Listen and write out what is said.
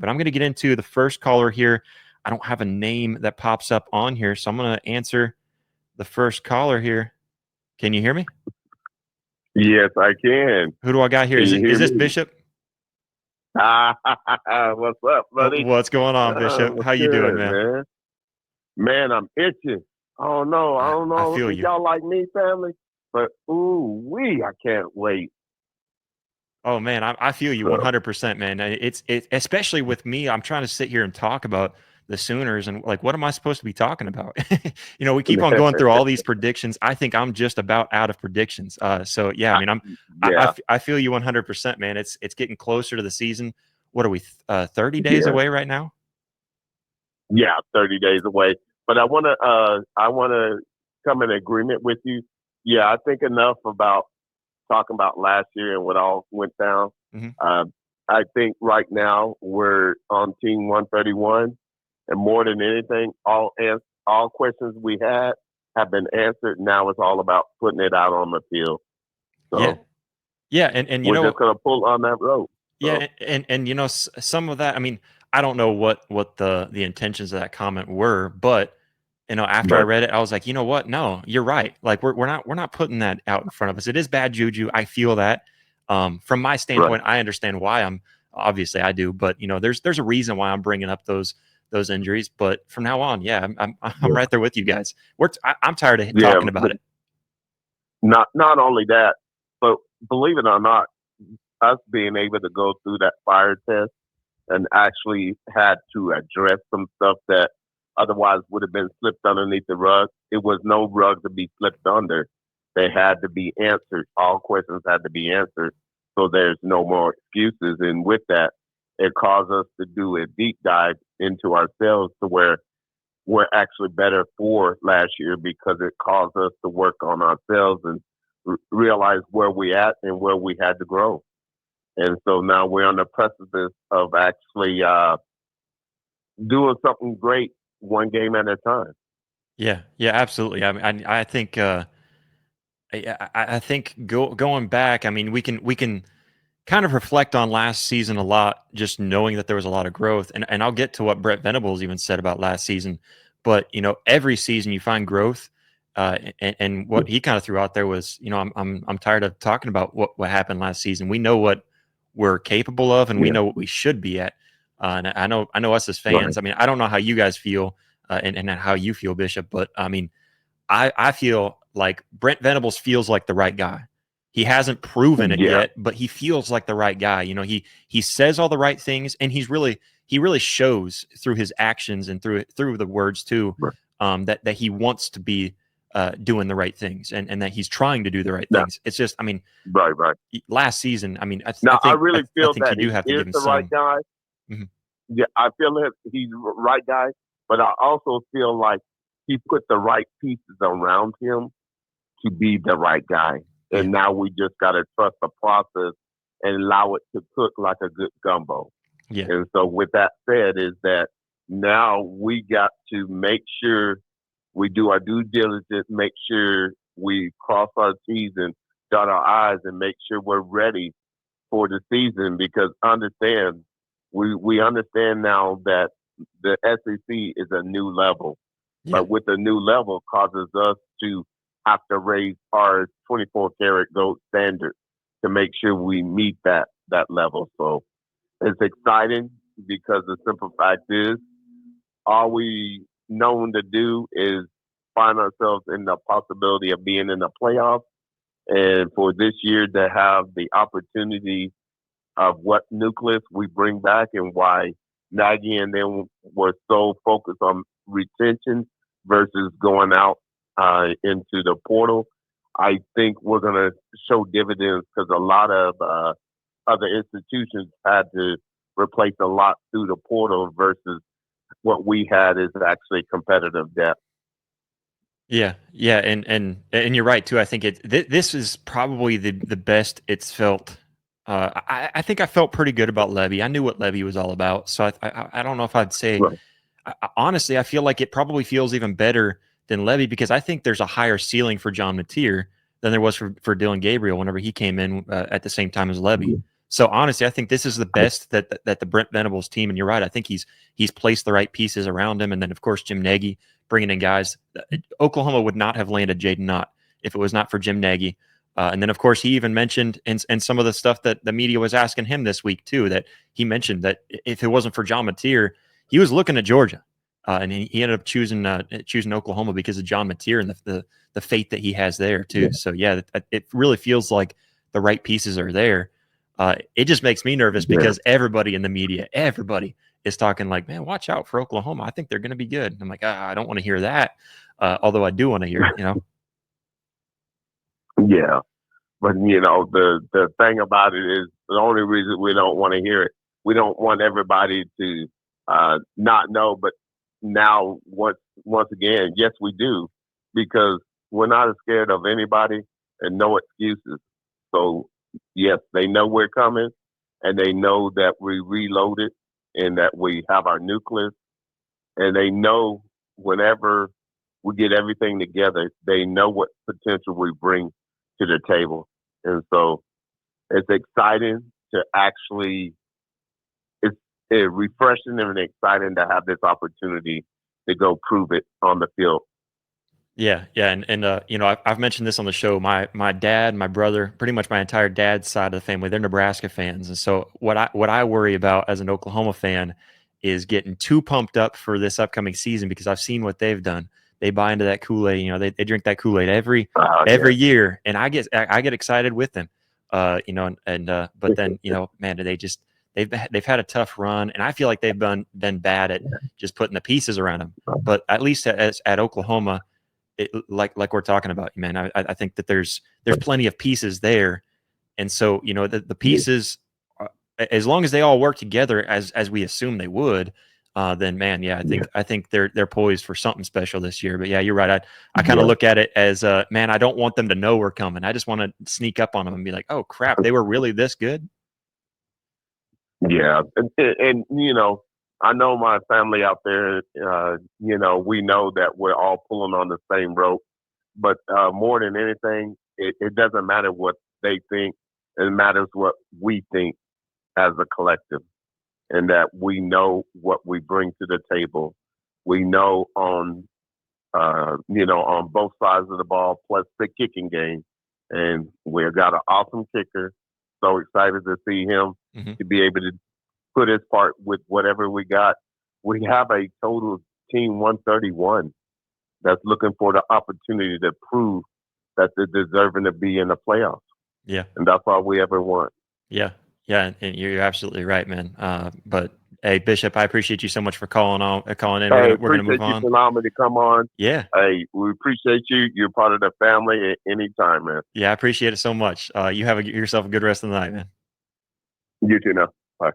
But I'm going to get into the first caller here. I don't have a name that pops up on here, so I'm going to answer the first caller here. Can you hear me? Yes, I can. Who do I got here? Can Is this me? Bishop? What's up, buddy? What's going on, Bishop? What's How you doing, good, man? Man, I'm itching. I don't know. I feel if you. y'all like me, family, but I can't wait. Oh man, I feel you 100%, man. It's especially with me. I'm trying to sit here and talk about the Sooners and like, what am I supposed to be talking about? We keep on going through all these predictions. I think I'm just about out of predictions. So yeah, I mean, I feel you 100%, man. It's getting closer to the season. What are we 30 days away right now? Yeah, 30 days away. But I want to come in agreement with you. Yeah, I think enough about talking about last year and what all went down. Mm-hmm. I think right now we're on team 131, and more than anything, all questions we had have been answered. Now it's all about putting it out on the field. So, yeah, and we're just gonna pull on that road. Yeah, and some of that. I mean, I don't know what the intentions of that comment were, but after I read it, I was like, you know what? No, you're right. Like we're not putting that out in front of us. It is bad juju. I feel that. From my standpoint, I understand why obviously I do, but there's a reason why I'm bringing up those injuries. But from now on, yeah, I'm right there with you guys. I'm tired of talking about it. Not only that, but believe it or not, us being able to go through that fire test and actually had to address some stuff that otherwise would have been slipped underneath the rug. It was no rug to be slipped under. They had to be answered. All questions had to be answered. So there's no more excuses. And with that, it caused us to do a deep dive into ourselves to where we're actually better for last year because it caused us to work on ourselves and realize where we at and where we had to grow. And so now we're on the precipice of actually doing something great one game at a time. Yeah, absolutely. I mean, I think I think going back, I mean, we can kind of reflect on last season a lot, just knowing that there was a lot of growth. And I'll get to what Brett Venables even said about last season. But every season you find growth. And what he kind of threw out there was, I'm tired of talking about what happened last season. We know what we're capable of, and we know what we should be at. And I know us as fans. I mean, I don't know how you guys feel and how you feel, Bishop, but I mean, I feel like Brent Venables feels like the right guy. He hasn't proven it yet, but he feels like the right guy. He says all the right things, and he really shows through his actions and through the words too, that he wants to be doing the right things and that he's trying to do the right things. It's just, I mean, right. Last season, I mean, I really feel that you do have to give him the right guy. Mm-hmm. Yeah, I feel that he's the right guy, but I also feel like he put the right pieces around him to be the right guy. And now we just got to trust the process and allow it to cook like a good gumbo. Yeah. And so with that said is that now we got to make sure we do our due diligence, make sure we cross our T's and dot our I's and make sure we're ready for the season because we understand now that the SEC is a new level. Yeah. But with a new level causes us to have to raise our 24-karat gold standard to make sure we meet that level. So it's exciting because the simple fact is all we known to do is find ourselves in the possibility of being in the playoffs. And for this year to have the opportunity of what nucleus we bring back and why Nagy and them were so focused on retention versus going out into the portal, I think we're going to show dividends because a lot of other institutions had to replace a lot through the portal versus what we had is actually competitive depth. Yeah, and you're right too. I think this is probably the best it's felt. I think I felt pretty good about Levy. I knew what Levy was all about, so I don't know if I'd say. Right. Honestly, I feel like it probably feels even better than Levy because I think there's a higher ceiling for John Mateer than there was for Dylan Gabriel whenever he came in at the same time as Levy. So honestly, I think this is the best that the Brent Venables team. And you're right. I think he's placed the right pieces around him. And then of course Jim Nagy bringing in guys. Oklahoma would not have landed Jaden Knott if it was not for Jim Nagy. And then of course he even mentioned and some of the stuff that the media was asking him this week too. That he mentioned that if it wasn't for John Mateer, he was looking at Georgia. And he ended up choosing Oklahoma because of John Mateer and the faith that he has there too. Yeah. So yeah, it really feels like the right pieces are there. It just makes me nervous because everybody in the media, everybody is talking like, man, watch out for Oklahoma. I think they're going to be good. And I'm like, I don't want to hear that. Although I do want to hear it, Yeah. But, the thing about it is the only reason we don't want to hear it, we don't want everybody to not know. But now, once again, yes, we do, because we're not scared of anybody and no excuses. So, yes, they know we're coming, and they know that we reloaded and that we have our nucleus, and they know whenever we get everything together, they know what potential we bring to the table. And so it's exciting to actually, it's refreshing and exciting to have this opportunity to go prove it on the field. Yeah, and I've mentioned this on the show. My dad, my brother, pretty much my entire dad's side of the family, they're Nebraska fans, and so what I worry about as an Oklahoma fan is getting too pumped up for this upcoming season because I've seen what they've done. They buy into that Kool-Aid, they drink that Kool-Aid every year, and I get excited with them, but then man, they've had a tough run, and I feel like they've been bad at just putting the pieces around them. But at least at Oklahoma. Like we're talking about, man, I think that there's plenty of pieces there, and so the pieces, as long as they all work together as we assume they would, then man, yeah, I think they're poised for something special this year. But yeah, you're right. I kind of look at it as man, I don't want them to know we're coming. I just want to sneak up on them and be like, oh crap, they were really this good. Yeah, and I know my family out there. We know that we're all pulling on the same rope, but more than anything, it doesn't matter what they think. It matters what we think as a collective, and that we know what we bring to the table. We know on both sides of the ball, plus the kicking game, and we've got an awesome kicker. So excited to see him to be able to put his part with whatever we got. We have a total team 131 that's looking for the opportunity to prove that they're deserving to be in the playoffs. Yeah, and that's all we ever want. Yeah, and you're absolutely right, man. But hey, Bishop, I appreciate you so much for calling in. Hey, We're gonna move on. You for allowing me to come on. Yeah. Hey, we appreciate you. You're part of the family at any time, man. Yeah, I appreciate it so much. You have yourself a good rest of the night, man. You too now. Bye.